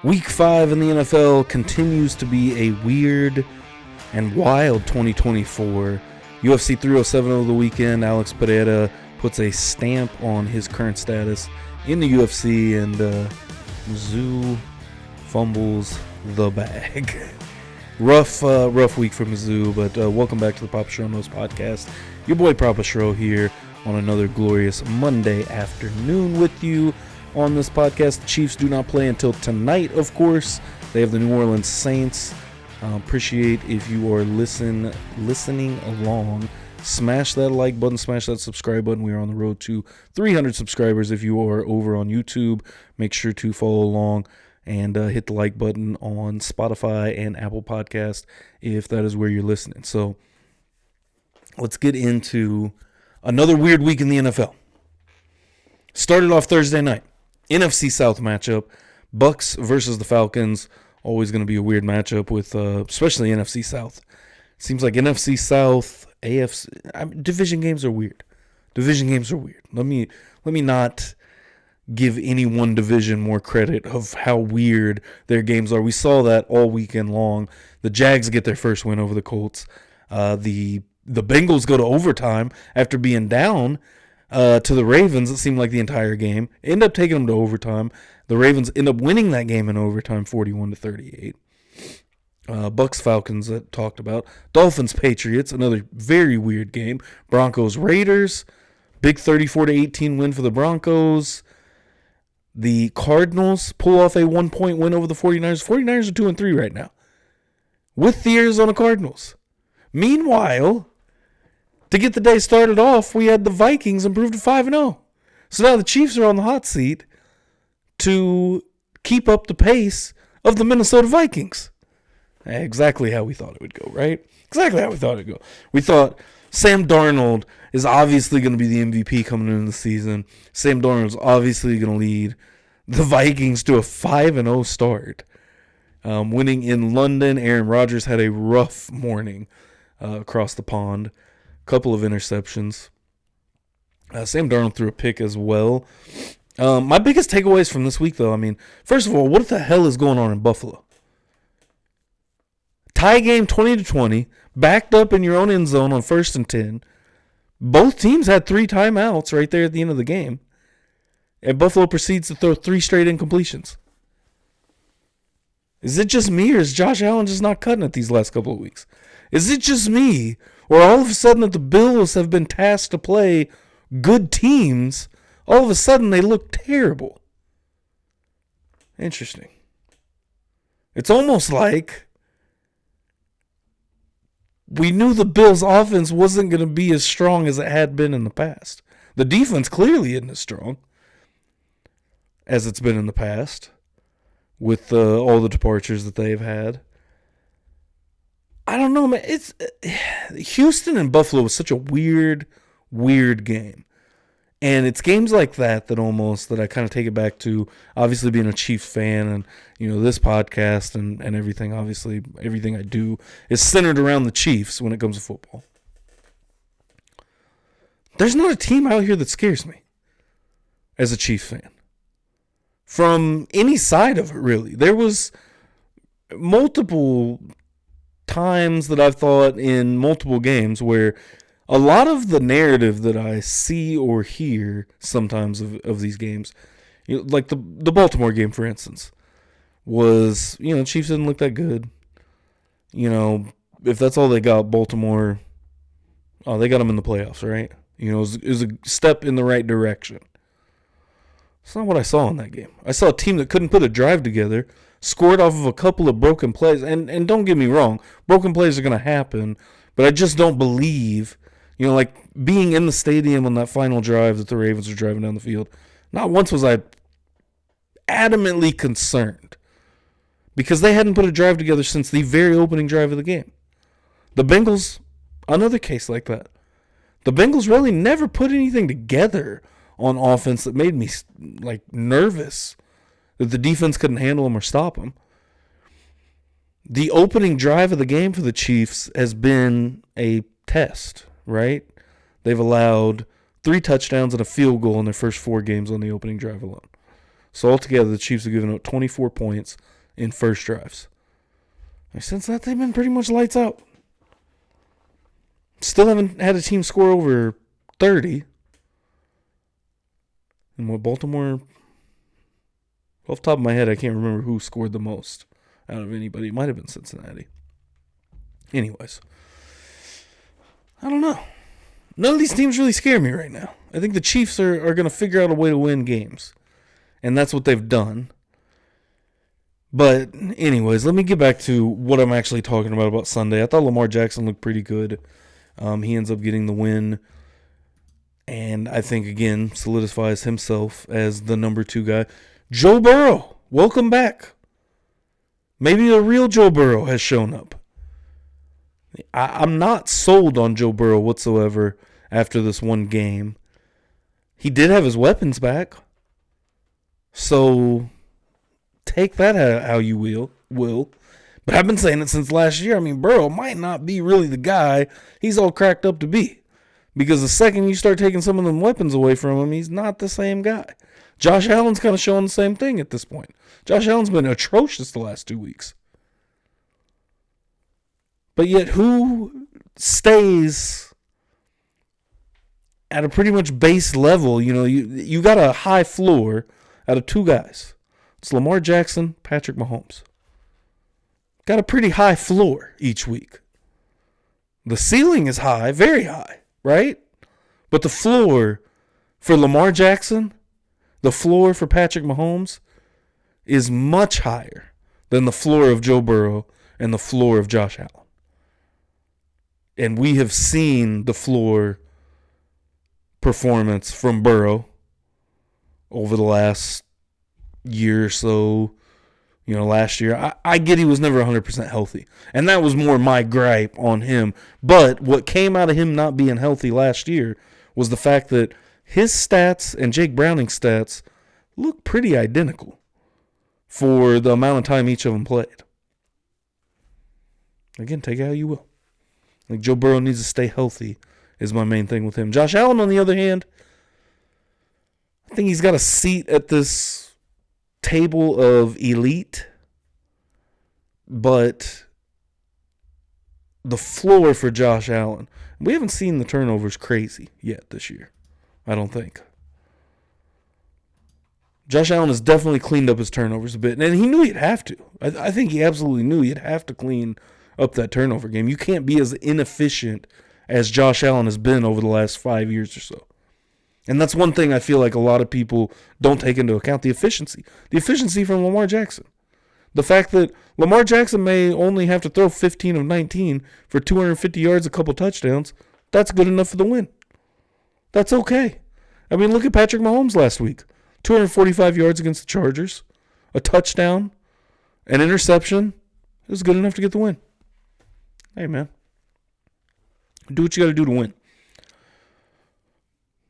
Week 5 in the NFL continues to be a weird and wild 2024. UFC 307 over the weekend, Alex Pereira puts a stamp on his current status in the UFC, and Mizzou fumbles the bag. Rough week for Mizzou, but welcome back to the Papa Show Knows podcast. Your boy Papa Show here on another glorious Monday afternoon with you. On this podcast, the Chiefs do not play until tonight, of course. They have the New Orleans Saints. Appreciate if you are listening along. Smash that like button, smash that subscribe button. We are on the road to 300 subscribers. If you are over on YouTube, make sure to follow along and hit the like button on Spotify and Apple Podcast if that is where you're listening. So let's get into another weird week in the NFL. Started off Thursday night. NFC South matchup, Bucks versus the Falcons. Always going to be a weird matchup with, especially NFC South. Seems like NFC South, AFC division games are weird. Let me not give any one division more credit of how weird their games are. We saw that all weekend long. The Jags get their first win over the Colts. The Bengals go to overtime after being down to the Ravens. It seemed like the entire game. End up taking them to overtime. The Ravens end up winning that game in overtime, 41-38. Bucks Falcons that talked about. Dolphins Patriots, another very weird game. Broncos Raiders, big 34-18 win for the Broncos. The Cardinals pull off a 1-point win over the 49ers. 49ers are 2-3 right now with the Arizona Cardinals. Meanwhile, to get the day started off, we had the Vikings improved to 5-0. So now the Chiefs are on the hot seat to keep up the pace of the Minnesota Vikings. Exactly how we thought it would go, right? Exactly how we thought it would go. We thought Sam Darnold is obviously going to be the MVP coming into the season. Sam Darnold is obviously going to lead the Vikings to a 5-0 start. Winning in London, Aaron Rodgers had a rough morning across the pond. Couple of interceptions. Sam Darnold threw a pick as well. My biggest takeaways from this week, though, first of all, what the hell is going on in Buffalo? Tie game 20-20, backed up in your own end zone on 1st and 10. Both teams had 3 timeouts right there at the end of the game. And Buffalo proceeds to throw 3 straight incompletions. Is it just me, or is Josh Allen just not cutting it these last couple of weeks? Is it just me, or all of a sudden that the Bills have been tasked to play good teams, all of a sudden they look terrible? Interesting. It's almost like we knew the Bills' offense wasn't going to be as strong as it had been in the past. The defense clearly isn't as strong as it's been in the past with all the departures that they've had. I don't know, man. It's Houston and Buffalo was such a weird game. And it's games like that that I kind of take it back to, obviously being a Chiefs fan and, this podcast and everything. Obviously, everything I do is centered around the Chiefs when it comes to football. There's not a team out here that scares me as a Chiefs fan. From any side of it, really. There was multiple times that I've thought in multiple games where a lot of the narrative that I see or hear sometimes of these games, like the Baltimore game, for instance, was, Chiefs didn't look that good. If that's all they got, Baltimore, they got them in the playoffs, right? It was a step in the right direction. It's not what I saw in that game. I saw a team that couldn't put a drive together, scored off of a couple of broken plays. And don't get me wrong, broken plays are going to happen, but I just don't believe, like being in the stadium on that final drive that the Ravens were driving down the field, not once was I adamantly concerned because they hadn't put a drive together since the very opening drive of the game. The Bengals, another case like that. The Bengals really never put anything together on offense that made me nervous that the defense couldn't handle them or stop them. The opening drive of the game for the Chiefs has been a test, right? They've allowed 3 touchdowns and a field goal in their first 4 games on the opening drive alone. So altogether, the Chiefs have given up 24 points in first drives. And since that, they've been pretty much lights out. Still haven't had a team score over 30. And what Baltimore, off the top of my head, I can't remember who scored the most out of anybody. It might have been Cincinnati. Anyways, I don't know. None of these teams really scare me right now. I think the Chiefs are going to figure out a way to win games. And that's what they've done. But anyways, let me get back to what I'm actually talking about Sunday. I thought Lamar Jackson looked pretty good. He ends up getting the win. And I think, again, solidifies himself as the number 2 guy. Joe Burrow, welcome back. Maybe the real Joe Burrow has shown up. I'm not sold on Joe Burrow whatsoever after this one game. He did have his weapons back. So take that how you will. But I've been saying it since last year. I mean, Burrow might not be really the guy he's all cracked up to be. Because the second you start taking some of them weapons away from him, he's not the same guy. Josh Allen's kind of showing the same thing at this point. Josh Allen's been atrocious the last 2 weeks. But yet, who stays at a pretty much base level? You know, you got a high floor out of 2 guys. It's Lamar Jackson, Patrick Mahomes. Got a pretty high floor each week. The ceiling is high, very high, right? But the floor for Lamar Jackson, the floor for Patrick Mahomes, is much higher than the floor of Joe Burrow and the floor of Josh Allen. And we have seen the floor performance from Burrow over the last year or so. You know, last year. I get he was never 100% healthy. And that was more my gripe on him. But what came out of him not being healthy last year was the fact that his stats and Jake Browning's stats look pretty identical for the amount of time each of them played. Again, take it how you will. Like, Joe Burrow needs to stay healthy is my main thing with him. Josh Allen, on the other hand, I think he's got a seat at this table of elite, but the floor for Josh Allen, we haven't seen the turnovers crazy yet this year, I don't think. Josh Allen has definitely cleaned up his turnovers a bit, and he knew he'd have to. I think he absolutely knew he'd have to clean up that turnover game. You can't be as inefficient as Josh Allen has been over the last 5 years or so. And that's one thing I feel like a lot of people don't take into account, the efficiency. The efficiency from Lamar Jackson. The fact that Lamar Jackson may only have to throw 15 of 19 for 250 yards, a couple touchdowns, that's good enough for the win. That's okay. I mean, look at Patrick Mahomes last week. 245 yards against the Chargers, a touchdown, an interception. It was good enough to get the win. Hey, man. Do what you got to do to win.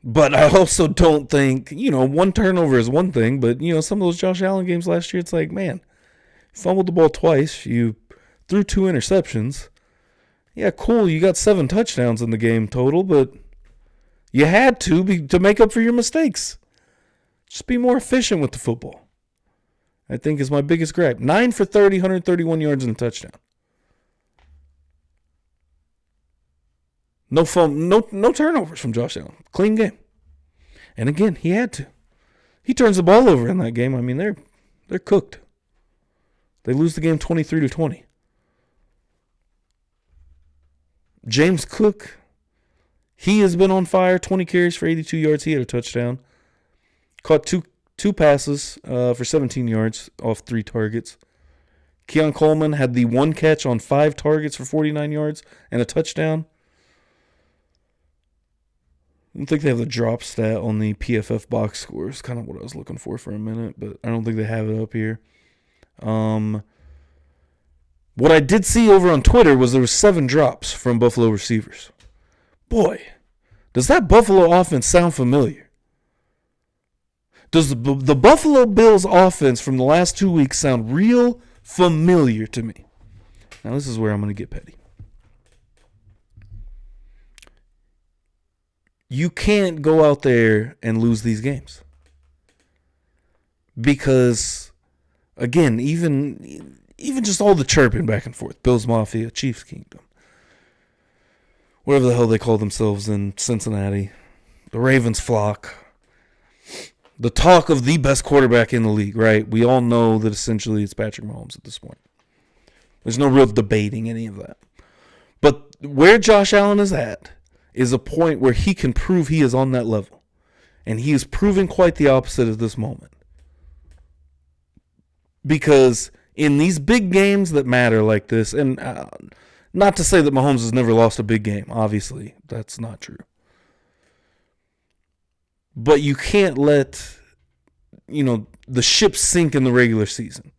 But I also don't think, one turnover is one thing, but, some of those Josh Allen games last year, it's like, man, you fumbled the ball twice, you threw 2 interceptions. Yeah, cool, you got 7 touchdowns in the game total, but you had to make up for your mistakes. Just be more efficient with the football, I think, is my biggest gripe. 9 for 30, 131 yards and a touchdown. No turnovers from Josh Allen. Clean game. And again, he had to. He turns the ball over in that game. I mean, they're cooked. They lose the game 23-20. James Cook, he has been on fire. 20 carries for 82 yards. He had a touchdown. Caught two passes for 17 yards off 3 targets. Keon Coleman had the 1 catch on 5 targets for 49 yards and a touchdown. I don't think they have the drop stat on the PFF box score. It's kind of what I was looking for a minute, but I don't think they have it up here. What I did see over on Twitter was there was 7 drops from Buffalo receivers. Boy, does that Buffalo offense sound familiar? Does the Buffalo Bills offense from the last 2 weeks sound real familiar to me? Now, this is where I'm going to get petty. You can't go out there and lose these games Because, again, even just all the chirping back and forth, Bills Mafia, Chiefs Kingdom, whatever the hell they call themselves in Cincinnati, the Ravens flock, the talk of the best quarterback in the league, right? We all know that essentially it's Patrick Mahomes at this point. There's no real debating any of that. But where Josh Allen is at is a point where he can prove he is on that level. And he is proving quite the opposite at this moment. Because in these big games that matter like this, and not to say that Mahomes has never lost a big game, obviously, that's not true. But you can't let, the ship sink in the regular season.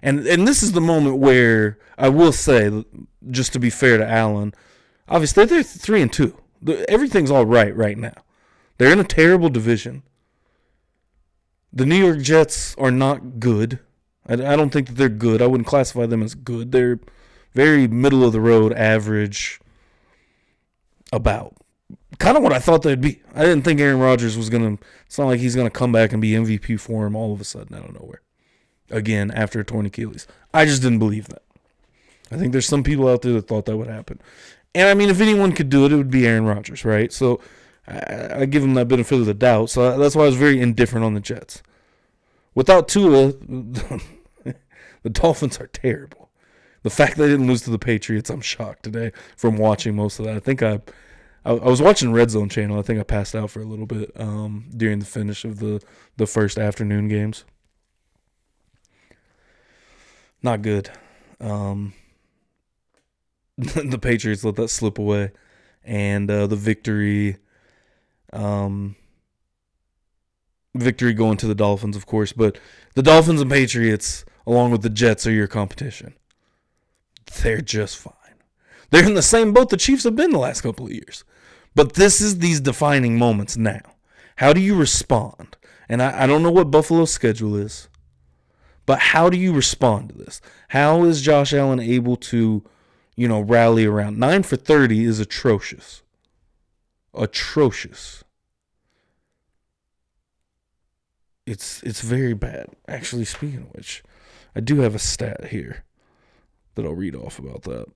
And this is the moment where I will say, just to be fair to Allen, obviously they're 3-2. Everything's all right now. They're in a terrible division. The New York Jets are not good. I don't think that they're good. I wouldn't classify them as good. They're very middle of the road, average, about. Kind of what I thought they'd be. I didn't think Aaron Rodgers was going to, it's not like he's going to come back and be MVP for him all of a sudden out of nowhere. Again, after a torn Achilles. I just didn't believe that. I think there's some people out there that thought that would happen. And I mean, if anyone could do it, it would be Aaron Rodgers, right? So I give him that benefit of the doubt. So that's why I was very indifferent on the Jets. Without Tua, the Dolphins are terrible. The fact they didn't lose to the Patriots, I'm shocked today from watching most of that. I think I was watching Red Zone channel. I think I passed out for a little bit during the finish of the first afternoon games. Not good. The Patriots let that slip away. And the victory going to the Dolphins, of course. But the Dolphins and Patriots, along with the Jets, are your competition. They're just fine. They're in the same boat the Chiefs have been the last couple of years. But this is these defining moments now. How do you respond? And I don't know what Buffalo's schedule is. But how do you respond to this? How is Josh Allen able to, rally around? 9 for 30 is atrocious. Atrocious. It's very bad. Actually, speaking of which, I do have a stat here that I'll read off about that.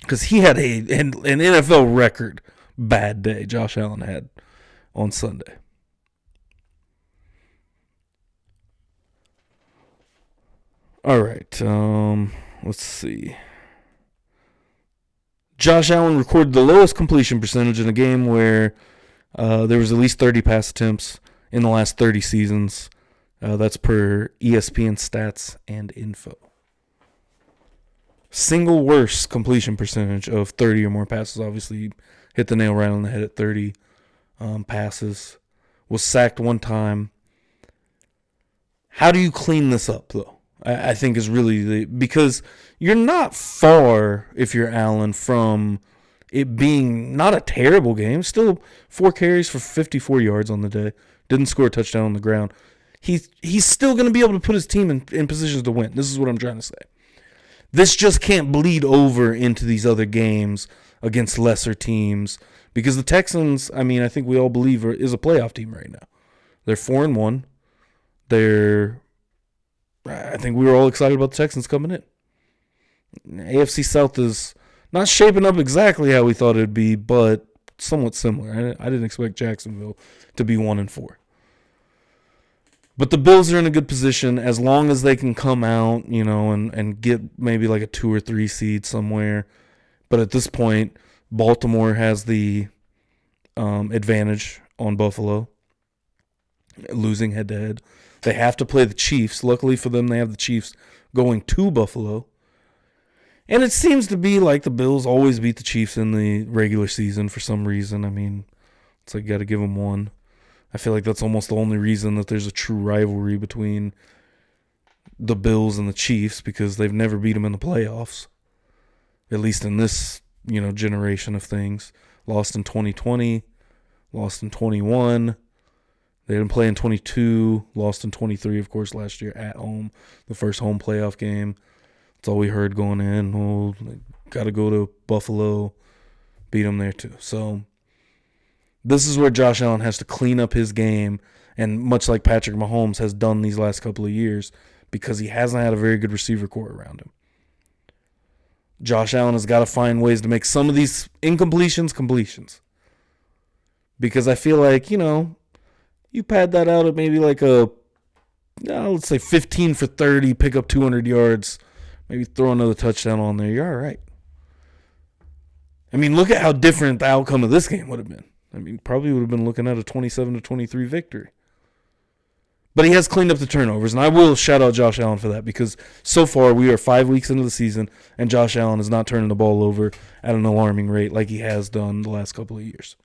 Because he had an NFL record bad day, Josh Allen had on Sunday. All right, let's see. Josh Allen recorded the lowest completion percentage in a game where there was at least 30 pass attempts in the last 30 seasons. That's per ESPN stats and info. Single worst completion percentage of 30 or more passes. Obviously, hit the nail right on the head at 30 passes. Was sacked one time. How do you clean this up, though? I think is really because you're not far, if you're Allen, from it being not a terrible game. Still 4 carries for 54 yards on the day. Didn't score a touchdown on the ground. He's still going to be able to put his team in positions to win. This is what I'm trying to say. This just can't bleed over into these other games against lesser teams because the Texans, I think we all believe, is a playoff team right now. They're 4-1. I think we were all excited about the Texans coming in. AFC South is not shaping up exactly how we thought it would be, but somewhat similar. I didn't expect Jacksonville to be 1-4. But the Bills are in a good position as long as they can come out, and get maybe like a 2 or 3 seed somewhere. But at this point, Baltimore has the advantage on Buffalo, losing head-to-head. They have to play the Chiefs. Luckily for them, they have the Chiefs going to Buffalo. And it seems to be like the Bills always beat the Chiefs in the regular season for some reason. It's like you got to give them one. I feel like that's almost the only reason that there's a true rivalry between the Bills and the Chiefs because they've never beat them in the playoffs, at least in this, generation of things. Lost in 2020, lost in 21. They didn't play in 22, lost in 23, of course, last year at home, the first home playoff game. That's all we heard going in. Oh, got to go to Buffalo, beat them there too. So this is where Josh Allen has to clean up his game And much like Patrick Mahomes has done these last couple of years, because he hasn't had a very good receiver core around him. Josh Allen has got to find ways to make some of these incompletions completions. Because I feel like, you pad that out at maybe like let's say 15 for 30, pick up 200 yards, maybe throw another touchdown on there, you're all right. I mean, look at how different the outcome of this game would have been. I mean, probably would have been looking at a 27-23 victory. But he has cleaned up the turnovers, and I will shout out Josh Allen for that, because so far we are 5 weeks into the season, and Josh Allen is not turning the ball over at an alarming rate like he has done the last couple of years.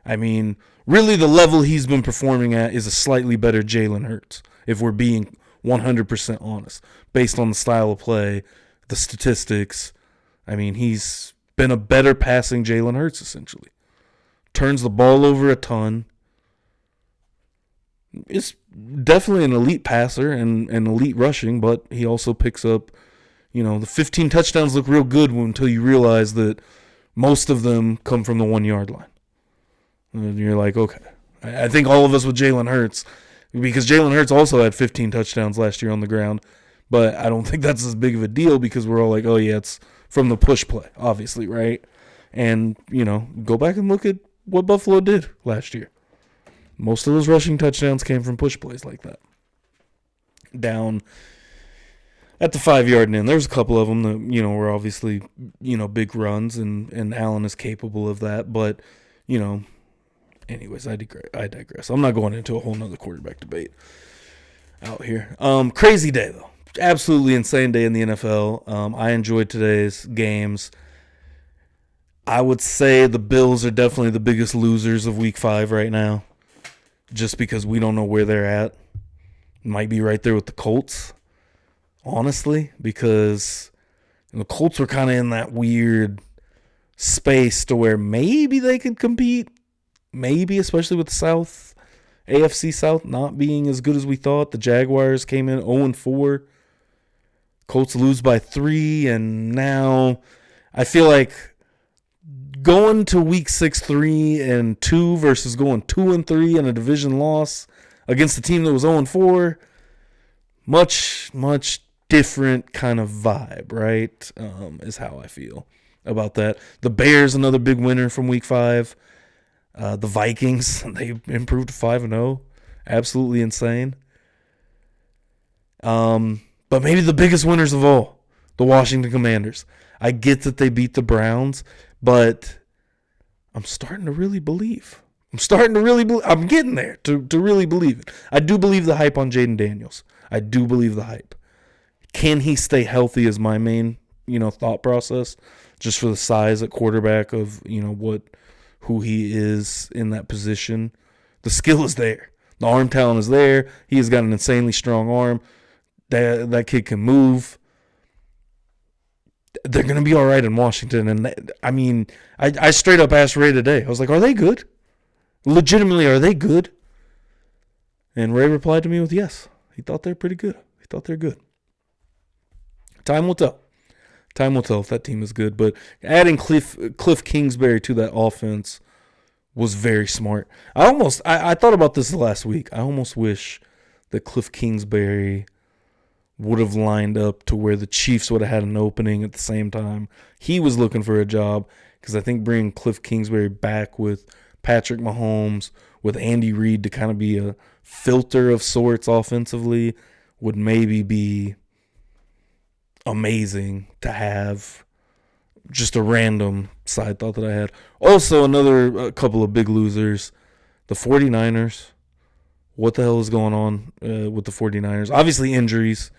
I mean, really the level he's been performing at is a slightly better Jalen Hurts, if we're being 100% honest, based on the style of play, the statistics. I mean, he's been a better passing Jalen Hurts, essentially. Turns the ball over a ton. Is definitely an elite passer and elite rushing, but he also picks up, the 15 touchdowns look real good until you realize that most of them come from the 1 yard line. And you're like, okay. I think all of us with Jalen Hurts, because Jalen Hurts also had 15 touchdowns last year on the ground, but I don't think that's as big of a deal because we're all like, oh yeah, it's from the push play, obviously, right? And, go back and look at what Buffalo did last year. Most of those rushing touchdowns came from push plays like that. Down at the 5 yard end, there's a couple of them that, were obviously, big runs, and Allen is capable of that. But, anyways, I digress. I'm not going into a whole nother quarterback debate out here. Crazy day, though. Absolutely insane day in the NFL. I enjoyed today's games. I would say the Bills are definitely the biggest losers of Week 5 right now, just because we don't know where they're at. Might be right there with the Colts, honestly, because the Colts were kind of in that weird space to where maybe they could compete, maybe, especially with the South, AFC South not being as good as we thought. The Jaguars came in 0-4. Colts lose by 3, and now I feel like going to Week 6 3-2 versus going 2-3 in a division loss against a team that was 0-4, much different kind of vibe, right? Is how I feel about that. The Bears, another big winner from Week 5. The Vikings, they improved to 5-0. Absolutely insane. But maybe the biggest winners of all, the Washington Commanders. I get that they beat the Browns, but I'm starting to really believe. I'm getting there to really believe it. I do believe the hype on Jaden Daniels. I do believe the hype. Can he stay healthy is my main, thought process, just for the size at quarterback of, who he is in that position. The skill is there. The arm talent is there. He has got an insanely strong arm. That kid can move. They're going to be all right in Washington. And I straight up asked Ray today. I was like, are they good? Legitimately, are they good? And Ray replied to me with yes. He thought they're pretty good. He thought they're good. Time will tell. Time will tell if that team is good. But adding Cliff Kingsbury to that offense was very smart. I thought about this last week. I almost wish that Cliff Kingsbury would have lined up to where the Chiefs would have had an opening at the same time he was looking for a job, because I think bringing Cliff Kingsbury back with Patrick Mahomes, with Andy Reid to kind of be a filter of sorts offensively would maybe be amazing to have. Just a random side thought that I had. Also, a couple of big losers. The 49ers. What the hell is going on with the 49ers? Obviously injuries,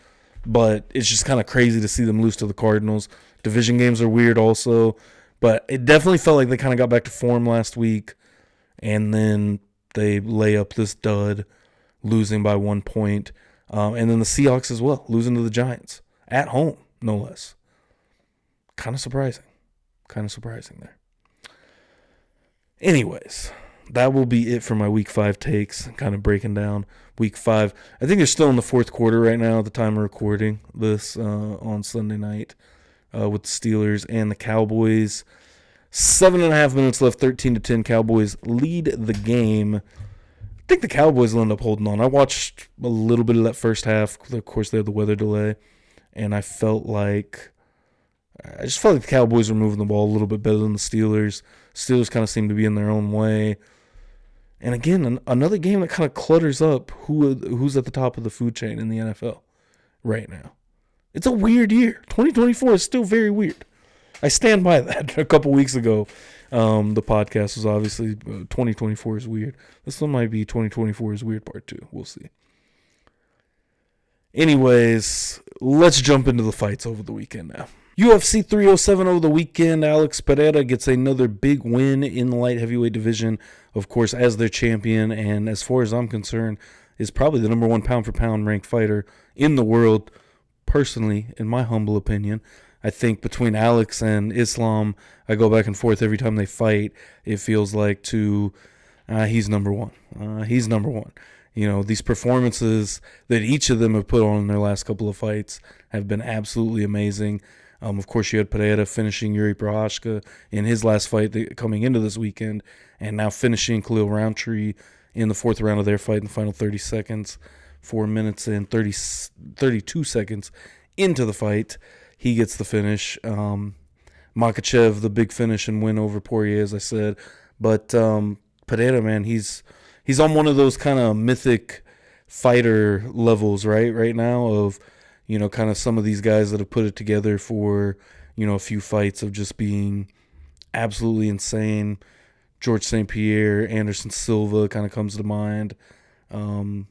but it's just kind of crazy to see them lose to the Cardinals. Division games are weird also, but it definitely felt like they kind of got back to form last week, and then they lay up this dud, losing by 1 point. And then the Seahawks as well, losing to the Giants. At home, no less. Kind of surprising. There. Anyways, that will be it for my Week 5 takes, kind of breaking down Week 5. I think they're still in the fourth quarter right now at the time of recording this on Sunday night with the Steelers and the Cowboys. 7.5 minutes left, 13-10. Cowboys lead the game. think the Cowboys will end up holding on. I watched a little bit of that first half. Of course, they had the weather delay, and I just felt like the Cowboys were moving the ball a little bit better than the Steelers. Steelers kind of seemed to be in their own way. And again, another game that kind of clutters up who's at the top of the food chain in the NFL right now. It's a weird year. 2024 is still very weird. I stand by that. A couple weeks ago, the podcast was obviously 2024 is weird. This one might be 2024 is weird part 2. We'll see. Anyways, let's jump into the fights over the weekend now. UFC 307 over the weekend. Alex Pereira gets another big win in the light heavyweight division, of course, as their champion. And as far as I'm concerned, is probably the number 1 pound-for-pound ranked fighter in the world. Personally, in my humble opinion, I think between Alex and Islam, I go back and forth every time they fight. It feels like he's number 1. He's number 1. You know, these performances that each of them have put on in their last couple of fights have been absolutely amazing. Of course, you had Pereira finishing Yuri Prochazka in his last fight coming into this weekend, and now finishing Khalil Roundtree in the 4th round of their fight in the final 30 seconds, 4 minutes and 32 seconds into the fight. He gets the finish. Makhachev, the big finish and win over Poirier, as I said. But Pereira, man, he's on one of those kind of mythic fighter levels right now of, you know, kind of some of these guys that have put it together for, you know, a few fights of just being absolutely insane. George St. Pierre, Anderson Silva kind of comes to mind. Kind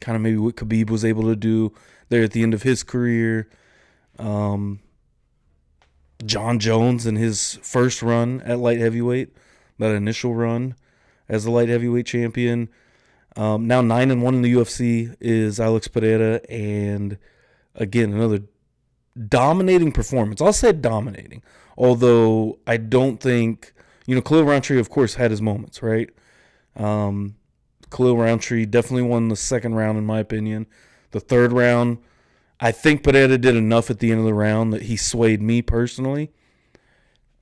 of maybe what Khabib was able to do there at the end of his career. John Jones in his first run at light heavyweight, that initial run as the light heavyweight champion. Now 9-1 in the UFC is Alex Pereira, and again, another dominating performance. I'll say dominating, although I don't think, you know, Khalil Roundtree, of course, had his moments, right? Khalil Roundtree definitely won the 2nd round, in my opinion. The 3rd round, I think Pereira did enough at the end of the round that he swayed me personally.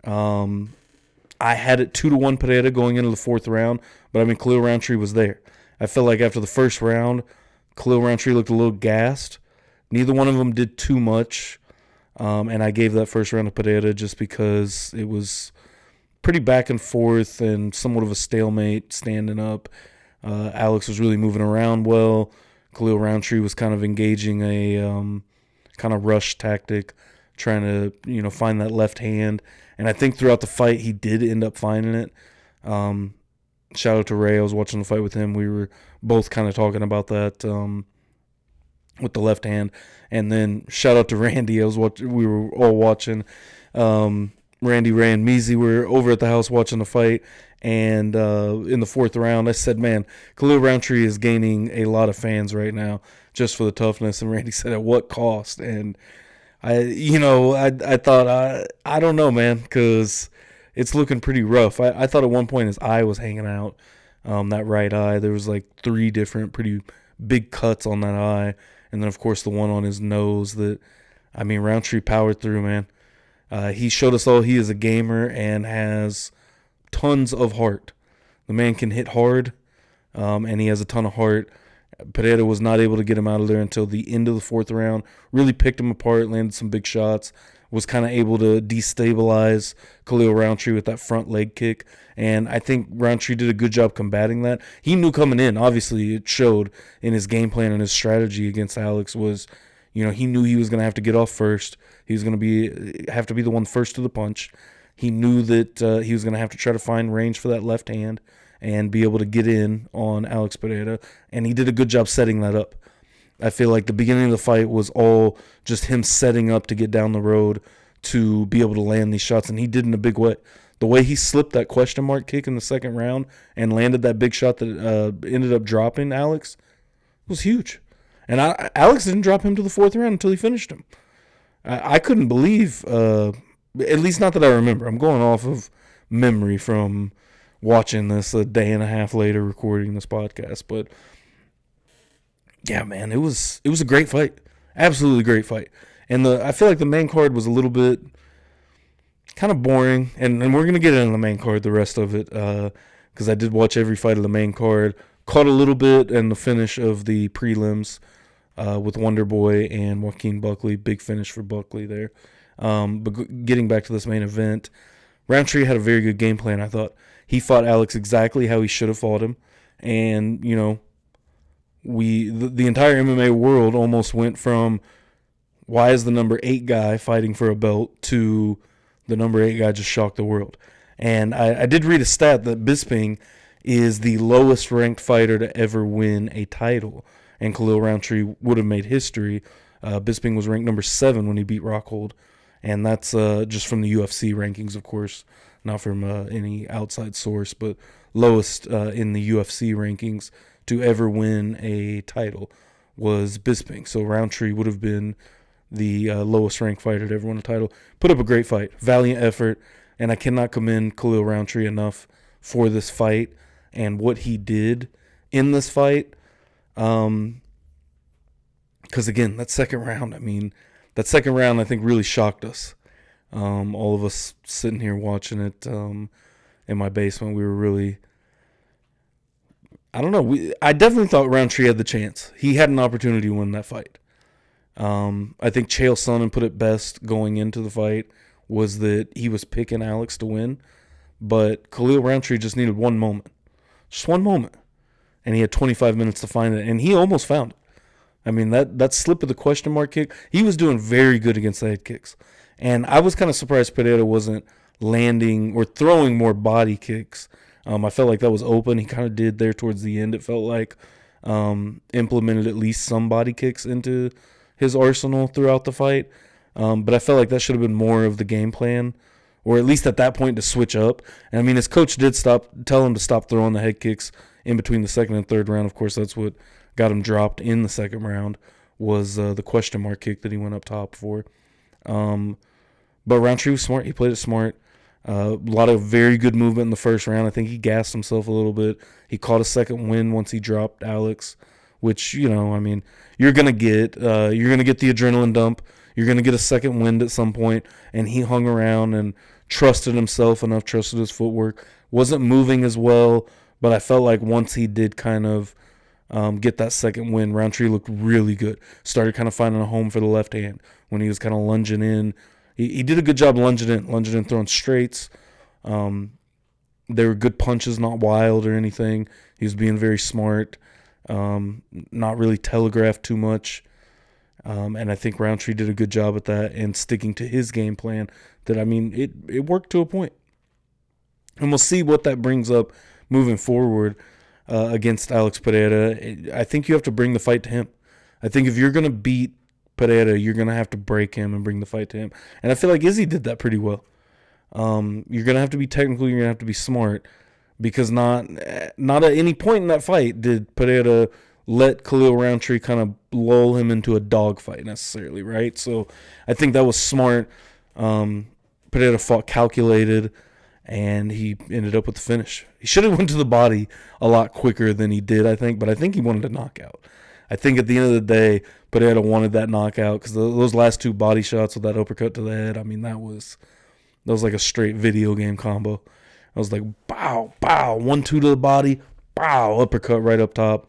I had it 2-1 Pereira going into the 4th round, but I mean, Khalil Roundtree was there. I felt like after the first round, Khalil Roundtree looked a little gassed. Neither one of them did too much, and I gave that first round to Pereira just because it was pretty back and forth and somewhat of a stalemate standing up. Alex was really moving around well. Khalil Roundtree was kind of engaging a kind of rush tactic, trying to, you know, find that left hand. And I think throughout the fight, he did end up finding it. Shout out to Ray. I was watching the fight with him. We were both kind of talking about that with the left hand. And then shout out to Randy. We were all watching. Randy, Ray, and Mizzou were over at the house watching the fight. And in the 4th round, I said, man, Khalil Roundtree is gaining a lot of fans right now just for the toughness. And Randy said, at what cost? And I thought, I don't know, man, because it's looking pretty rough. I thought at one point his eye was hanging out, that right eye. There was like 3 different pretty big cuts on that eye. And then, of course, the one on his nose that, I mean, Roundtree powered through, man. He showed us all he is a gamer and has tons of heart. The man can hit hard, and he has a ton of heart. Pereira was not able to get him out of there until the end of the 4th round. Really picked him apart, landed some big shots, was kind of able to destabilize Khalil Roundtree with that front leg kick. And I think Roundtree did a good job combating that. He knew coming in, obviously it showed in his game plan and his strategy against Alex was, you know, he knew he was going to have to get off first. He was going to have to be the one first to the punch. He knew that he was going to have to try to find range for that left hand and be able to get in on Alex Pereira, and he did a good job setting that up. I feel like the beginning of the fight was all just him setting up to get down the road to be able to land these shots, and he did in a big way. The way he slipped that question mark kick in the 2nd round and landed that big shot that ended up dropping Alex was huge. And Alex didn't drop him to the 4th round until he finished him. I couldn't believe, at least not that I remember. I'm going off of memory from watching this a day and a half later, recording this podcast. But yeah, man, it was a great fight, absolutely great fight. And I feel like the main card was a little bit kind of boring, and we're gonna get into the main card, the rest of it. because I did watch every fight of the main card. Caught a little bit in the finish of the prelims with Wonder Boy and Joaquin Buckley. Big finish for Buckley there. But getting back to this main event, Roundtree had a very good game plan, I thought. He fought Alex exactly how he should have fought him. And, you know, the entire MMA world almost went from why is the number 8 guy fighting for a belt to the number 8 guy just shocked the world. And I did read a stat that Bisping is the lowest ranked fighter to ever win a title. And Khalil Roundtree would have made history. Bisping was ranked number 7 when he beat Rockhold. And that's just from the UFC rankings, of course, not from any outside source, but lowest in the UFC rankings to ever win a title was Bisping. So Roundtree would have been the lowest ranked fighter to ever win a title. Put up a great fight, valiant effort, and I cannot commend Khalil Roundtree enough for this fight and what he did in this fight. Because again, that second round, I think really shocked us. All of us sitting here watching it in my basement, we were really, I don't know. I definitely thought Roundtree had the chance. He had an opportunity to win that fight. I think Chael Sonnen put it best going into the fight was that he was picking Alex to win, but Khalil Roundtree just needed one moment. Just one moment. And he had 25 minutes to find it, and he almost found it. I mean, that slip of the question mark kick, he was doing very good against the head kicks. And I was kind of surprised Pereira wasn't landing or throwing more body kicks. I felt like that was open. He kind of did there towards the end. It felt like implemented at least some body kicks into his arsenal throughout the fight. But I felt like that should have been more of the game plan, or at least at that point to switch up. And I mean, his coach did tell him to stop throwing the head kicks in between the second and third round. Of course, that's what got him dropped in the second round was the question mark kick that he went up top for. But Roundtree was smart. He played it smart. A lot of very good movement in the first round. I think he gassed himself a little bit. He caught a second win once he dropped Alex, which, you know, I mean, you're going to get the adrenaline dump. You're going to get a second wind at some point, and he hung around and trusted himself enough, trusted his footwork. Wasn't moving as well, but I felt like once he did kind of get that second win, Roundtree looked really good. Started kind of finding a home for the left hand when he was kind of lunging in. He did a good job lunging in, throwing straights. They were good punches, not wild or anything. He was being very smart, not really telegraphed too much. And I think Roundtree did a good job at that and sticking to his game plan that, I mean, it worked to a point. And we'll see what that brings up moving forward against Alex Pereira. I think you have to bring the fight to him. I think if you're going to beat Pereira, you're going to have to break him and bring the fight to him. And I feel like Izzy did that pretty well. You're going to have to be technical. You're going to have to be smart because not at any point in that fight did Pereira let Khalil Roundtree kind of lull him into a dogfight necessarily, right? So I think that was smart. Pereira fought calculated, and he ended up with the finish. He should have went to the body a lot quicker than he did, I think, but I think he wanted a knockout. I think at the end of the day, Pereira wanted that knockout because those last two body shots with that uppercut to the head, I mean, that was like a straight video game combo. I was like, bow, bow, 1-2 to the body, bow, uppercut right up top.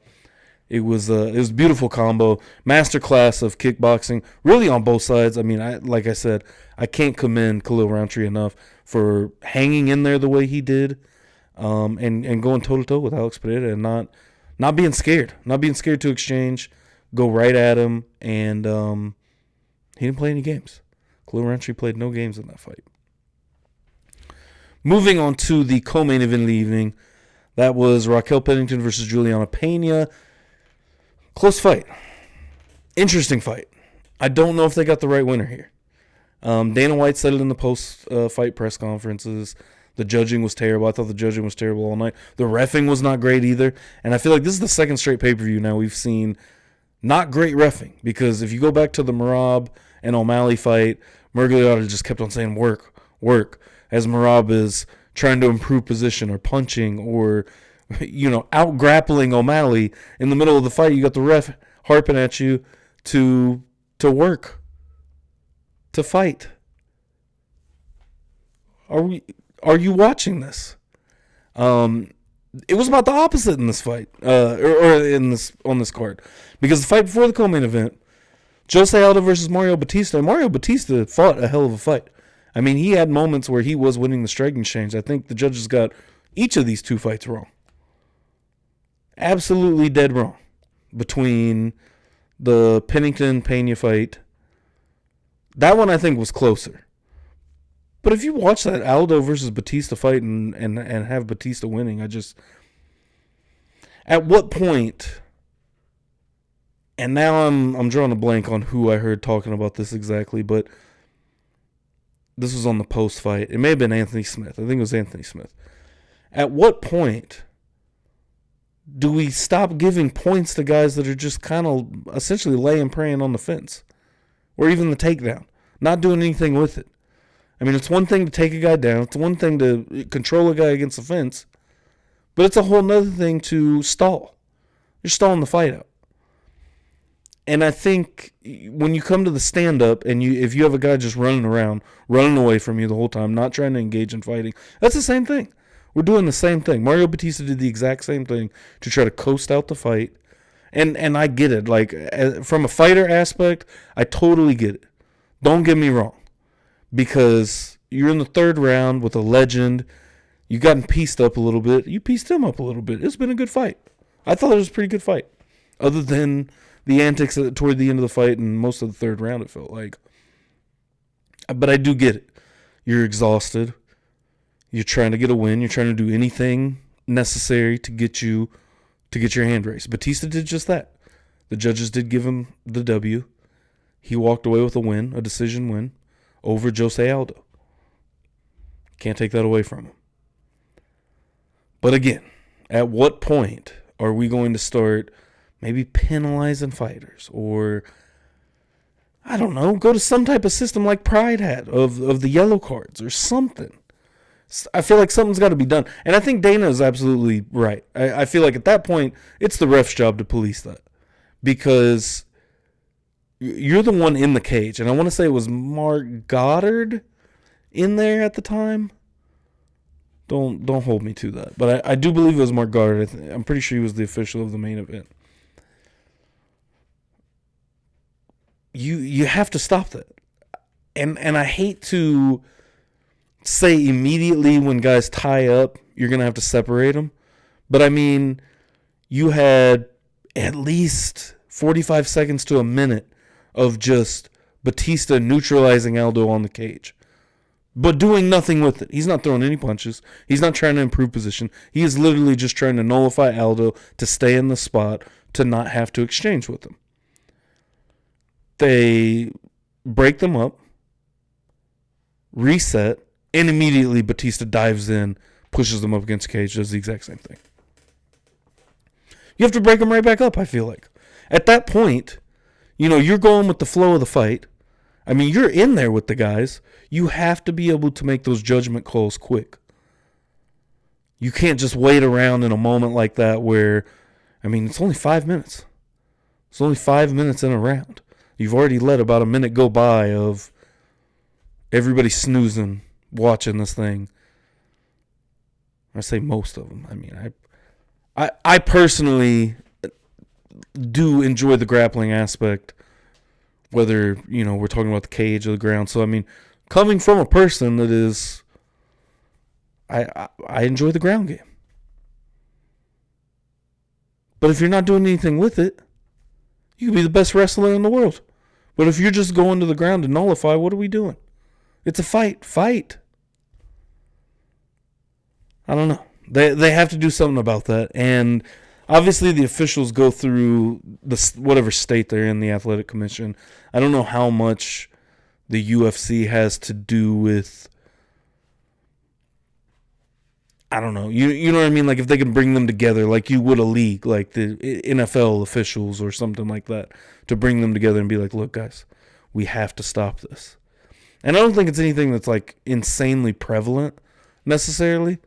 It was a beautiful combo, masterclass of kickboxing, really on both sides. I mean, like I said, I can't commend Khalil Roundtree enough for hanging in there the way he did, and going toe to toe with Alex Pereira and not being scared to exchange, go right at him, and he didn't play any games. Khalil Roundtree played no games in that fight. Moving on to the co-main event of the evening, that was Raquel Pennington versus Juliana Pena. Close fight. Interesting fight. I don't know if they got the right winner here. Dana White said it in the post-fight press conferences. The judging was terrible. I thought the judging was terrible all night. The reffing was not great either. And I feel like this is the second straight pay-per-view now we've seen not great reffing. Because if you go back to the Merab and O'Malley fight, Miragliotta just kept on saying work, work, as Merab is trying to improve position or punching or, you know, out grappling O'Malley. In the middle of the fight, you got the ref harping at you to work, to fight. Are you watching this? It was about the opposite in this fight, or in this on this card, because the fight before the co-main event, Jose Aldo versus Mario Batista. Mario Batista fought a hell of a fight. I mean, he had moments where he was winning the striking exchange. I think the judges got each of these two fights wrong. Absolutely dead wrong. Between the Pennington-Pena fight, that one I think was closer. But if you watch that Aldo versus Batista fight and have Batista winning, at what point, and now I'm drawing a blank on who I heard talking about this exactly, but this was on the post fight. It may have been Anthony Smith. I think it was Anthony Smith. At what point do we stop giving points to guys that are just kind of essentially laying praying on the fence? Or even the takedown. Not doing anything with it. I mean, it's one thing to take a guy down. It's one thing to control a guy against the fence. But it's a whole nother thing to stall. You're stalling the fight out. And I think when you come to the stand-up and if you have a guy just running around, running away from you the whole time, not trying to engage in fighting, that's the same thing. We're doing the same thing. Mario Batista did the exact same thing to try to coast out the fight. And I get it. Like, from a fighter aspect, I totally get it. Don't get me wrong. Because you're in the third round with a legend. You've gotten pieced up a little bit. You pieced him up a little bit. It's been a good fight. I thought it was a pretty good fight. Other than the antics toward the end of the fight and most of the third round, it felt like. But I do get it. You're exhausted. You're trying to get a win. You're trying to do anything necessary to get your hand raised. Batista did just that. The judges did give him the W. He walked away with a win, a decision win, over Jose Aldo. Can't take that away from him. But again, at what point are we going to start maybe penalizing fighters? Or, I don't know, go to some type of system like Pride had of the yellow cards or something. I feel like something's got to be done. And I think Dana is absolutely right. I feel like at that point, it's the ref's job to police that. Because you're the one in the cage. And I want to say it was Mark Goddard in there at the time. Don't hold me to that. But I do believe it was Mark Goddard. I'm pretty sure he was the official of the main event. You have to stop that. And I hate to say immediately when guys tie up, you're going to have to separate them. But I mean, you had at least 45 seconds to a minute of just Batista neutralizing Aldo on the cage, but doing nothing with it. He's not throwing any punches. He's not trying to improve position. He is literally just trying to nullify Aldo to stay in the spot, to not have to exchange with him. They break them up, reset, and immediately Batista dives in, pushes them up against the cage, does the exact same thing. You have to break them right back up, I feel like. At that point, you're going with the flow of the fight. I mean, you're in there with the guys. You have to be able to make those judgment calls quick. You can't just wait around in a moment like that where, I mean, it's only 5 minutes. It's only 5 minutes in a round. You've already let about a minute go by of everybody snoozing, watching this thing. I say most of them. I mean, I personally do enjoy the grappling aspect, whether, we're talking about the cage or the ground. So, I mean, coming from a person that is, I enjoy the ground game. But if you're not doing anything with it, you could be the best wrestler in the world. But if you're just going to the ground to nullify, what are we doing? It's a fight. Fight. I don't know. They have to do something about that. And obviously the officials go through whatever state they're in, the athletic commission. I don't know how much the UFC has to do with, I don't know. You know what I mean? Like if they can bring them together like you would a league, like the NFL officials or something like that, to bring them together and be like, look, guys, we have to stop this. And I don't think it's anything that's like insanely prevalent necessarily.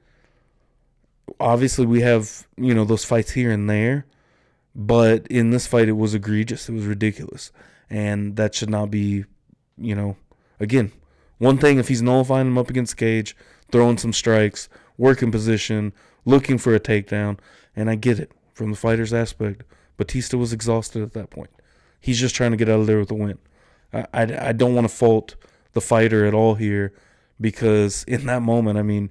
Obviously, we have, those fights here and there. But in this fight, it was egregious. It was ridiculous. And that should not be, again, one thing if he's nullifying him up against the cage, throwing some strikes, working position, looking for a takedown, and I get it from the fighter's aspect. Batista was exhausted at that point. He's just trying to get out of there with a win. I don't want to fault the fighter at all here, because in that moment, I mean,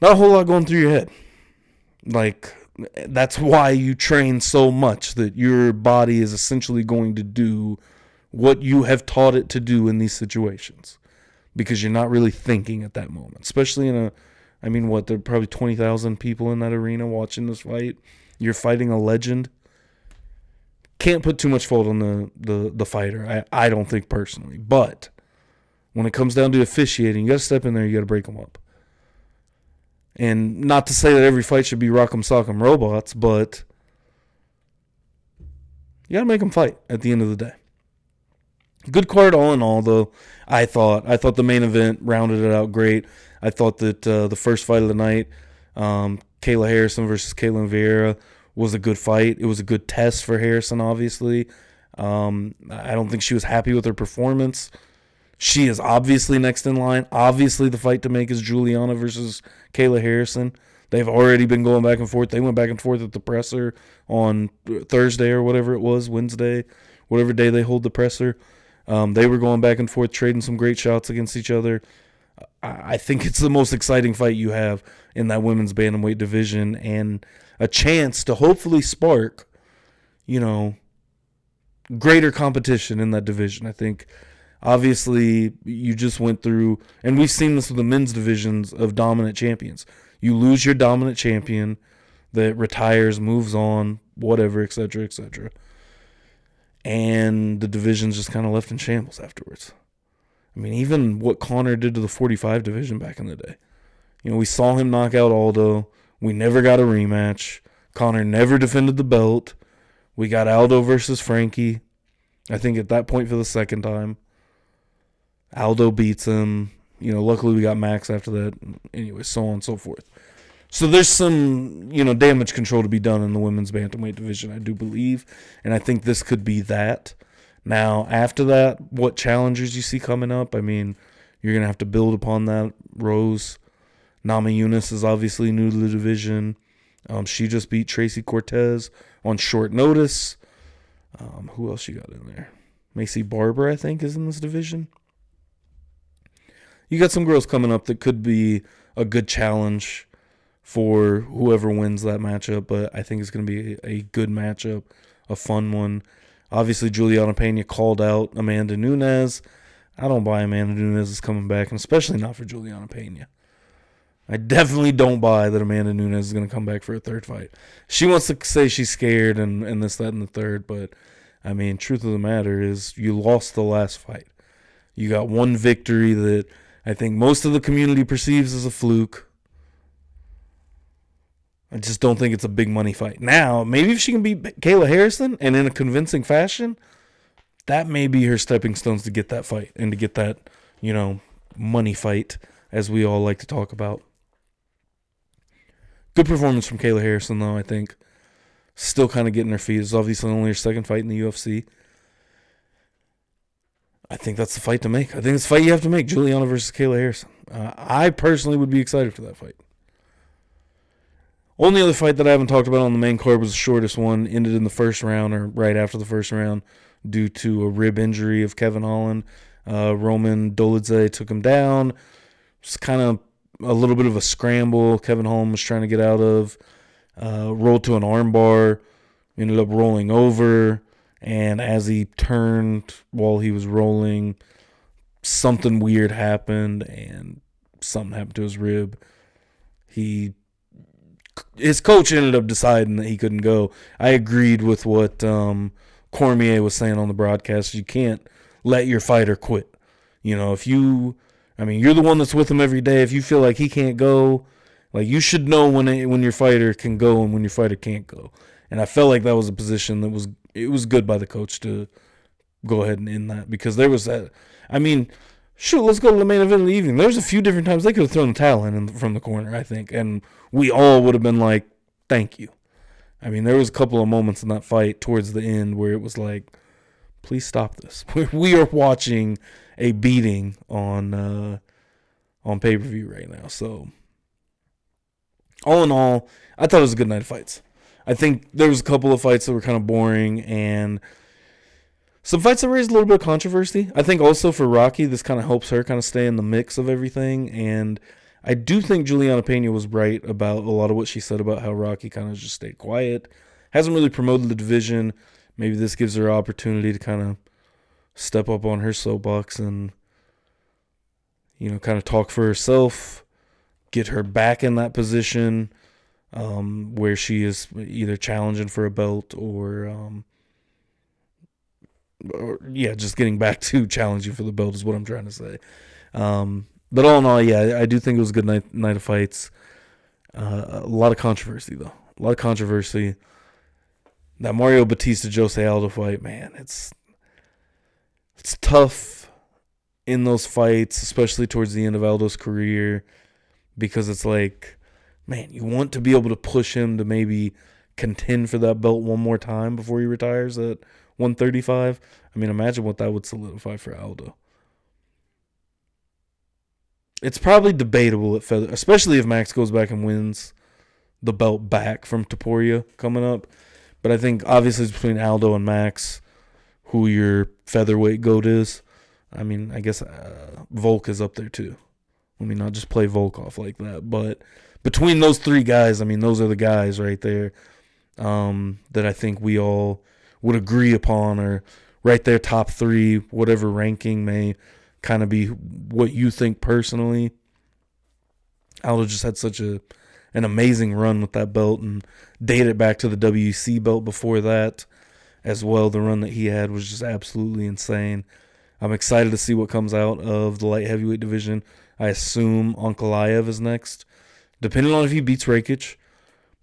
not a whole lot going through your head. Like, that's why you train so much, that your body is essentially going to do what you have taught it to do in these situations, because you're not really thinking at that moment, especially in there are probably 20,000 people in that arena watching this fight. You're fighting a legend. Can't put too much fault on the fighter, I don't think personally. But when it comes down to officiating, you got to step in there, you got to break them up. And not to say that every fight should be rock'em sock'em robots, but you got to make them fight at the end of the day. Good card all in all, though. I thought the main event rounded it out great. I thought that the first fight of the night, Kayla Harrison versus Kaylin Vieira, was a good fight. It was a good test for Harrison, obviously. I don't think she was happy with her performance. She is obviously next in line. Obviously, the fight to make is Juliana versus Kayla Harrison. They've already been going back and forth. They went back and forth at the presser on Thursday or whatever it was, Wednesday, whatever day they hold the presser. They were going back and forth, trading some great shots against each other. I think it's the most exciting fight you have in that women's bantamweight division, and a chance to hopefully spark, greater competition in that division. I think, obviously, you just went through, and we've seen this with the men's divisions of dominant champions. You lose your dominant champion that retires, moves on, whatever, etc., etc., and the division's just kind of left in shambles afterwards. I mean, even what Conor did to the 45 division back in the day. We saw him knock out Aldo. We never got a rematch. Conor never defended the belt. We got Aldo versus Frankie, I think at that point for the second time. Aldo beats him. Luckily we got Max after that. Anyway, so on and so forth. So there's some, damage control to be done in the women's bantamweight division, I do believe. And I think this could be that. Now, after that, what challengers you see coming up? I mean, you're going to have to build upon that. Rose Namajunas is obviously new to the division. She just beat Tracy Cortez on short notice. Who else you got in there? Macy Barber, I think, is in this division. You got some girls coming up that could be a good challenge for whoever wins that matchup, but I think it's going to be a good matchup, a fun one. Obviously, Juliana Pena called out Amanda Nunes. I don't buy Amanda Nunes is coming back, and especially not for Juliana Pena. I definitely don't buy that Amanda Nunes is going to come back for a third fight. She wants to say she's scared and this, that, and the third, but, I mean, truth of the matter is you lost the last fight. You got one victory that I think most of the community perceives as a fluke. I just don't think it's a big money fight. Now, maybe if she can beat Kayla Harrison and in a convincing fashion, that may be her stepping stones to get that fight and to get that, money fight, as we all like to talk about. Good performance from Kayla Harrison, though, I think. Still kind of getting her feet. It's obviously only her second fight in the UFC. I think that's the fight to make. I think it's the fight you have to make, Juliana versus Kayla Harrison. I personally would be excited for that fight. Only other fight that I haven't talked about on the main card was the shortest one. Ended in the first round or right after the first round due to a rib injury of Kevin Holland. Roman Dolidze took him down. It's kind of a little bit of a scramble Kevin Holland was trying to get out of. Rolled to an armbar. Ended up rolling over. And as he turned while he was rolling, something weird happened and something happened to his rib. His coach ended up deciding that he couldn't go. I agreed with what Cormier was saying on the broadcast. You can't let your fighter quit. If you're the one that's with him every day. If you feel like he can't go, you should know when your fighter can go and when your fighter can't go. And I felt like that was a position that was good by the coach to go ahead and end that, because there was that. Let's go to the main event of the evening. There's a few different times they could have thrown the towel in from the corner, I think, and we all would have been like, thank you. There was a couple of moments in that fight towards the end where it was like, please stop this. We are watching a beating on pay-per-view right now. So all in all, I thought it was a good night of fights. I think there was a couple of fights that were kind of boring and some fights that raised a little bit of controversy. I think also for Rocky, this kind of helps her kind of stay in the mix of everything. And I do think Juliana Pena was right about a lot of what she said about how Rocky kind of just stayed quiet. Hasn't really promoted the division. Maybe this gives her an opportunity to kind of step up on her soapbox and, kind of talk for herself, get her back in that position where she is either challenging for a belt or just getting back to challenging for the belt is what I'm trying to say. But all in all, yeah, I do think it was a good night of fights. A lot of controversy, though. A lot of controversy. That Mario Batista-Jose Aldo fight, man, it's tough in those fights, especially towards the end of Aldo's career, because it's like, man, you want to be able to push him to maybe contend for that belt one more time before he retires at 135. I mean, imagine what that would solidify for Aldo. It's probably debatable at feather, especially if Max goes back and wins the belt back from Topuria coming up. But I think obviously it's between Aldo and Max who your featherweight GOAT is. I mean, I guess Volk is up there too. Let me not just play Volk off like that. But between those three guys, I mean, those are the guys right there that I think we all would agree upon are right there, top three, whatever ranking may kind of be what you think personally. Aldo just had such an amazing run with that belt and dated back to the WC belt before that as well. The run that he had was just absolutely insane. I'm excited to see what comes out of the light heavyweight division. I assume Ankalaev is next, depending on if he beats Rakic.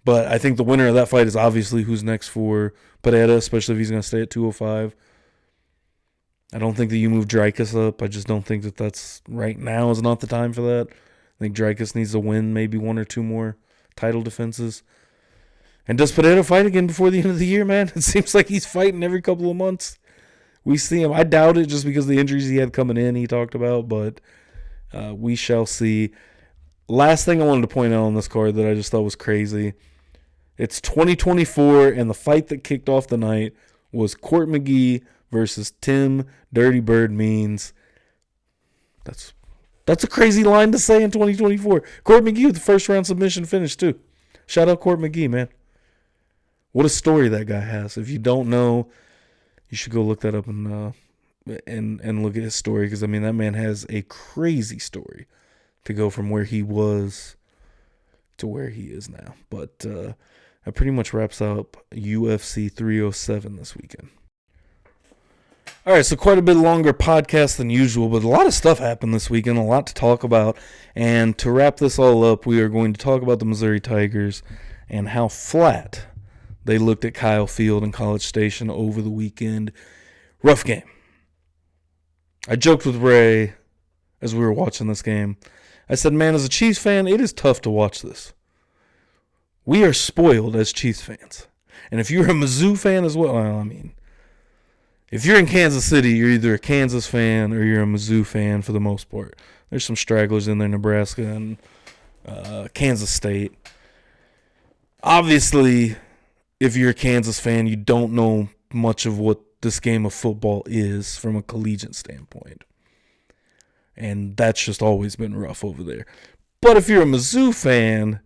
But I think the winner of that fight is obviously who's next for Pereira, especially if he's going to stay at 205. I don't think that you move Dreykus up. I just don't think that that's right now is not the time for that. I think Dreykus needs to win maybe one or two more title defenses. And does Pereira fight again before the end of the year, man? It seems like he's fighting every couple of months. We see him. I doubt it just because of the injuries he had coming in he talked about, but we shall see. Last thing I wanted to point out on this card that I just thought was crazy. It's 2024, and the fight that kicked off the night was Court McGee versus Tim Dirty Bird Means. That's a crazy line to say in 2024. Court McGee with the first round submission finish too. Shout out Court McGee, man. What a story that guy has. If you don't know, you should go look that up and look at his story, because I mean that man has a crazy story to go from where he was to where he is now. But that pretty much wraps up UFC 307 this weekend. All right, so quite a bit longer podcast than usual, but a lot of stuff happened this weekend, a lot to talk about. And to wrap this all up, we are going to talk about the Missouri Tigers and how flat they looked at Kyle Field and College Station over the weekend. Rough game. I joked with Ray as we were watching this game. I said, man, as a Chiefs fan, it is tough to watch this. We are spoiled as Chiefs fans. And if you're a Mizzou fan as well, I mean, if you're in Kansas City, you're either a Kansas fan or you're a Mizzou fan for the most part. There's some stragglers in there, Nebraska and Kansas State. Obviously, if you're a Kansas fan, you don't know much of what this game of football is from a collegiate standpoint. And that's just always been rough over there. But if you're a Mizzou fan,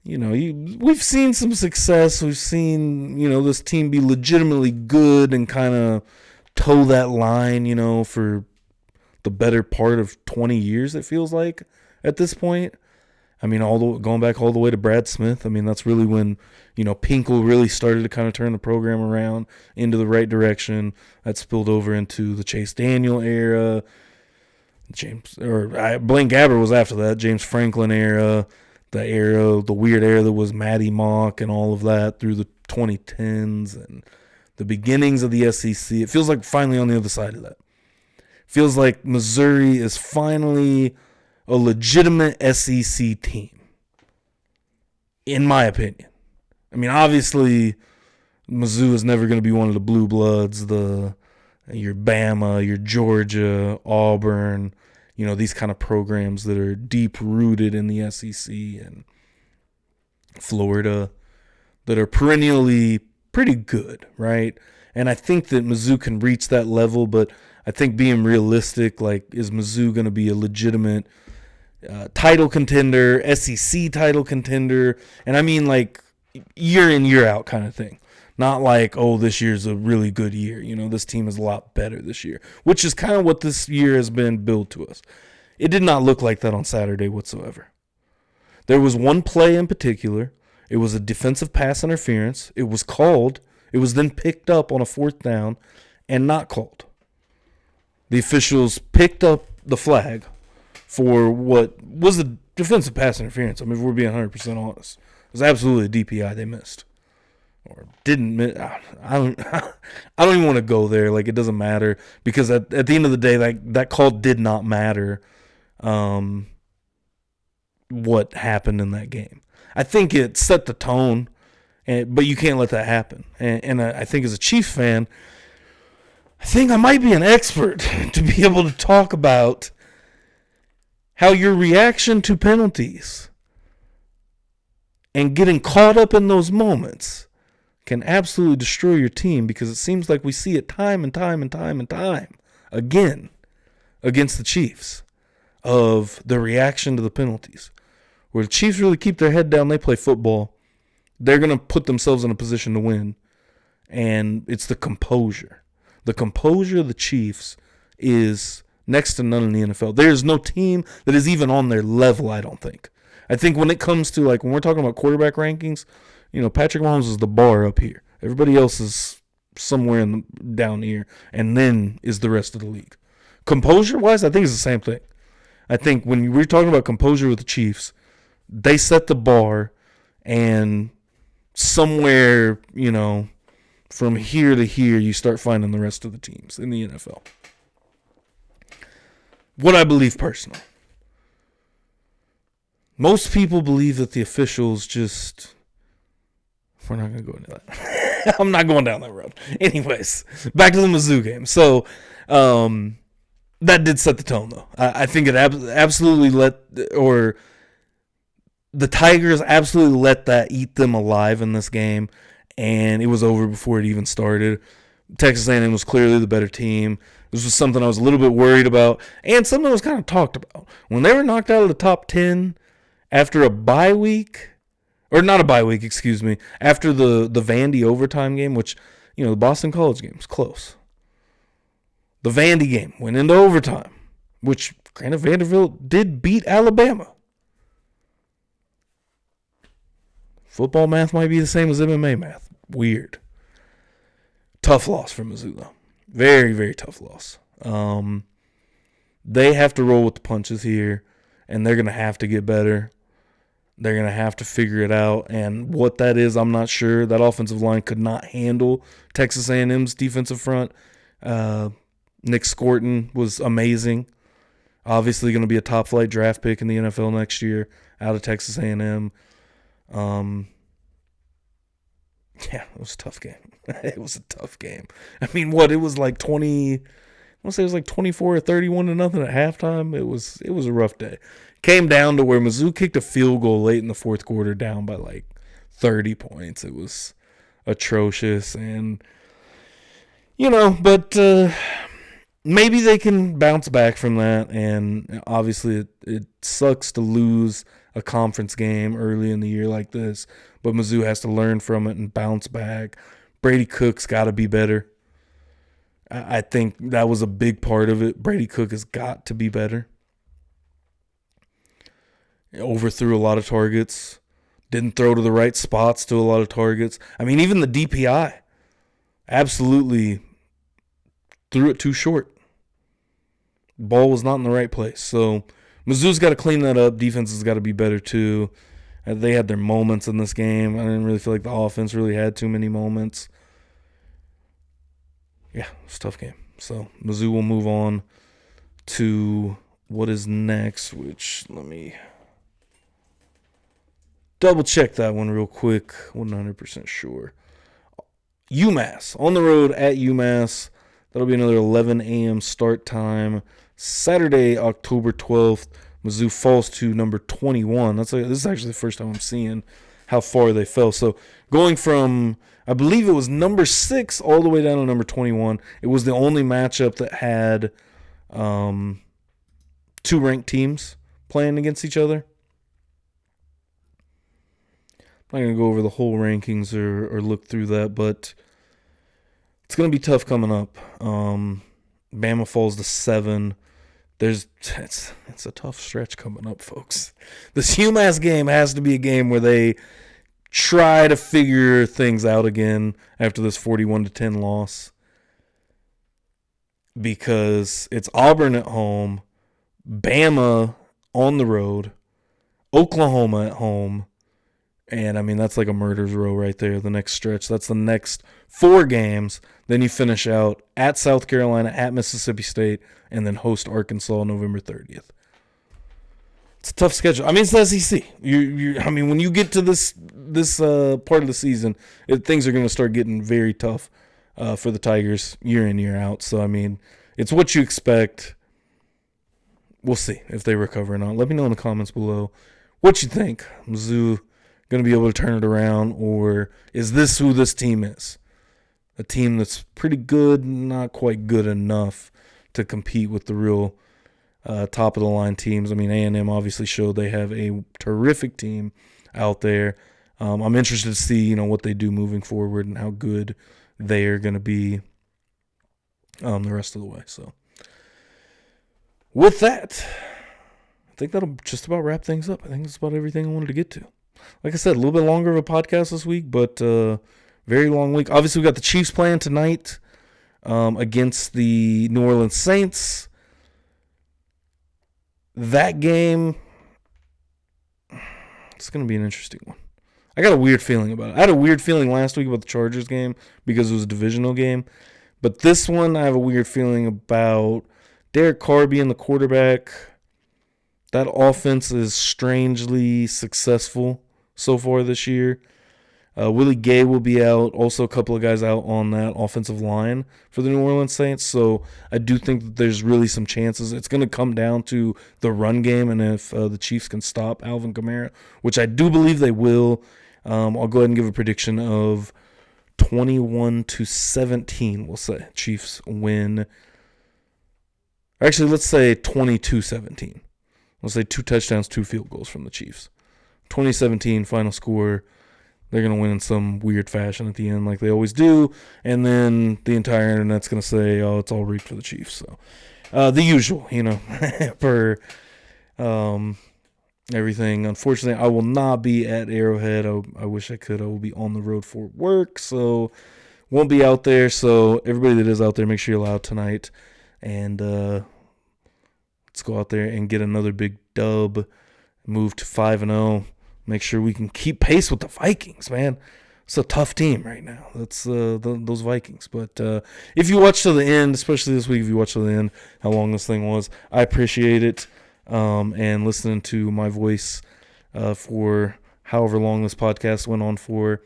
we've seen some success. We've seen, this team be legitimately good and kind of toe that line, for the better part of 20 years, it feels like, at this point. I mean, going back all the way to Brad Smith. I mean, that's really when, Pinkel really started to kind of turn the program around into the right direction. That spilled over into the Chase Daniel era. Blaine Gabbert was after that. James Franklin era. The weird era that was Matty Mock and all of that through the 2010s and the beginnings of the SEC. It feels like finally on the other side of that. Feels like Missouri is finally a legitimate SEC team, in my opinion. I mean, obviously, Mizzou is never going to be one of the blue bloods, your Bama, your Georgia, Auburn, these kind of programs that are deep rooted in the SEC. And Florida, that are perennially pretty good, right? And I think that Mizzou can reach that level, but I think being realistic, like, is Mizzou going to be a legitimate title contender, SEC title contender? And I mean, like, year in, year out kind of thing. Not like, oh, this year's a really good year. You know, this team is a lot better this year, which is kind of what this year has been billed to us. It did not look like that on Saturday whatsoever. There was one play in particular. It was a defensive pass interference. It was called. It was then picked up on a 4th down and not called. The officials picked up the flag for what was a defensive pass interference. I mean, if we're being 100% honest, it was absolutely a DPI they missed. Or didn't miss. I don't even want to go there. Like, it doesn't matter, because at the end of the day, that call did not matter what happened in that game. I think it set the tone, but you can't let that happen. And I think as a Chiefs fan, I think I might be an expert to be able to talk about how your reaction to penalties and getting caught up in those moments can absolutely destroy your team, because it seems like we see it time and time and time and time again against the Chiefs, of the reaction to the penalties. Where the Chiefs really keep their head down, they play football, they're going to put themselves in a position to win. And it's the composure. The composure of the Chiefs is next to none in the NFL. There's no team that is even on their level, I don't think. I think when it comes to, like, when we're talking about quarterback rankings, you know, Patrick Mahomes is the bar up here. Everybody else is somewhere down here, and then is the rest of the league. Composure-wise, I think it's the same thing. I think when we're talking about composure with the Chiefs, they set the bar, and somewhere, you know, from here to here, you start finding the rest of the teams in the NFL. What I believe personally. Most people believe that the officials just... We're not going to go into that. I'm not going down that road. Anyways, back to the Mizzou game. So, that did set the tone, though. I think it absolutely the Tigers absolutely let that eat them alive in this game, and it was over before it even started. Texas A&M was clearly the better team. This was something I was a little bit worried about, and something was kind of talked about. When they were knocked out of the top 10 after a bye week, or not a bye week, excuse me, after the Vandy overtime game, which, you know, the Boston College game was close. The Vandy game went into overtime, which, granted, Vanderbilt did beat Alabama. Football math might be the same as MMA math. Weird. Tough loss for Mizzou, though. Very, very tough loss. They have to roll with the punches here, and they're going to have to get better. They're going to have to figure it out, and what that is, I'm not sure. That offensive line could not handle Texas A&M's defensive front. Nick Scorton was amazing. Obviously going to be a top-flight draft pick in the NFL next year out of Texas A&M. Yeah, it was a tough game. It was a tough game. I mean, it was like 20, I want to say it was like 24 or 31 to nothing at halftime. It was a rough day. Came down to where Mizzou kicked a field goal late in the fourth quarter down by like 30 points. It was atrocious, and, you know, but maybe they can bounce back from that, and obviously it sucks to lose a conference game early in the year like this, but Mizzou has to learn from it and bounce back. Brady Cook's got to be better. I think that was a big part of it. Brady Cook has got to be better. Overthrew a lot of targets. Didn't throw to the right spots to a lot of targets. I mean, even the DPI absolutely threw it too short. Ball was not in the right place. So Mizzou's got to clean that up. Defense has got to be better too. They had their moments in this game. I didn't really feel like the offense really had too many moments. Yeah, it was a tough game. So Mizzou will move on to what is next, which let me double check that one real quick. 100% sure. UMass on the road at UMass. That'll be another 11 a.m. start time. Saturday, October 12th. Mizzou falls to number 21. This is actually the first time I'm seeing how far they fell. So going from, I believe it was number 6 all the way down to number 21. It was the only matchup that had 2 ranked teams playing against each other. I'm not going to go over the whole rankings or look through that, but it's going to be tough coming up. Bama falls to 7. It's a tough stretch coming up, folks. This UMass game has to be a game where they try to figure things out again after this 41-10 loss, because it's Auburn at home, Bama on the road, Oklahoma at home, and I mean that's like a murder's row right there. The next stretch, that's the next 4 games. Then you finish out at South Carolina, at Mississippi State, and then host Arkansas November 30th. It's a tough schedule. I mean, it's the SEC. I mean, when you get to this part of the season, things are going to start getting very tough for the Tigers year in, year out. So, I mean, it's what you expect. We'll see if they recover or not. Let me know in the comments below what you think. Mizzou going to be able to turn it around, or is this who this team is? A team that's pretty good, not quite good enough to compete with the real top-of-the-line teams. I mean, A&M obviously showed they have a terrific team out there. I'm interested to see, what they do moving forward and how good they are going to be the rest of the way. So, with that, I think that'll just about wrap things up. I think that's about everything I wanted to get to. Like I said, a little bit longer of a podcast this week, but very long week. Obviously, we got the Chiefs playing tonight against the New Orleans Saints. That game, it's going to be an interesting one. I got a weird feeling about it. I had a weird feeling last week about the Chargers game because it was a divisional game. But this one, I have a weird feeling about Derek Carr being the quarterback. That offense is strangely successful so far this year. Willie Gay will be out. Also, a couple of guys out on that offensive line for the New Orleans Saints. So I do think that there's really some chances. It's going to come down to the run game, and if the Chiefs can stop Alvin Kamara, which I do believe they will. I'll go ahead and give a prediction of 21-17. We'll say Chiefs win. Actually, let's say 22-17. Let's say 2 touchdowns, 2 field goals from the Chiefs. 2017 final score. They're going to win in some weird fashion at the end like they always do. And then the entire internet's going to say, oh, it's all rigged for the Chiefs. So the usual, for everything. Unfortunately, I will not be at Arrowhead. I wish I could. I will be on the road for work, so won't be out there. So everybody that is out there, make sure you're loud tonight. And let's go out there and get another big dub. Move to 5-0. Make sure we can keep pace with the Vikings, man. It's a tough team right now. That's those Vikings. But if you watch to the end, especially this week, if you watch to the end, how long this thing was, I appreciate it. And listening to my voice for however long this podcast went on for.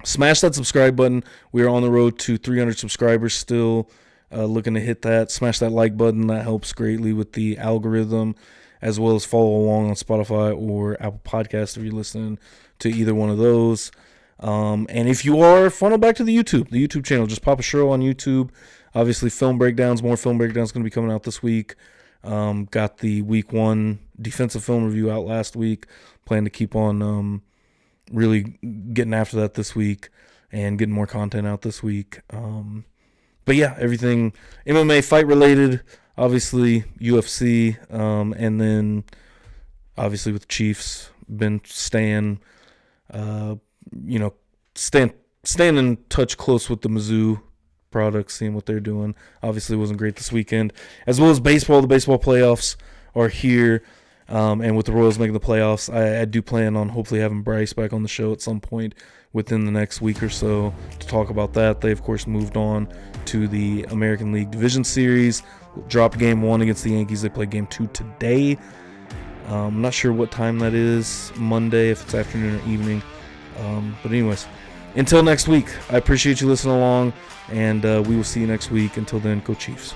Smash that subscribe button. We are on the road to 300 subscribers still. Looking to hit that. Smash that like button. That helps greatly with the algorithm, as well as follow along on Spotify or Apple Podcasts if you're listening to either one of those. And if you are, funnel back to the YouTube channel. Just pop a show on YouTube. Obviously, film breakdowns, more film breakdowns going to be coming out this week. Got the week 1 defensive film review out last week. Plan to keep on really getting after that this week and getting more content out this week. But yeah, everything MMA fight related. Obviously, UFC, and then obviously with the Chiefs, been staying in touch close with the Mizzou products, seeing what they're doing. Obviously, wasn't great this weekend. As well as baseball, the baseball playoffs are here, and with the Royals making the playoffs, I do plan on hopefully having Bryce back on the show at some point within the next week or so to talk about that. They, of course, moved on to the American League Division Series. Dropped game 1 against the Yankees. They play game 2 today. I'm not sure what time that is, Monday, if it's afternoon or evening. But anyways, until next week, I appreciate you listening along, and we will see you next week. Until then, go Chiefs.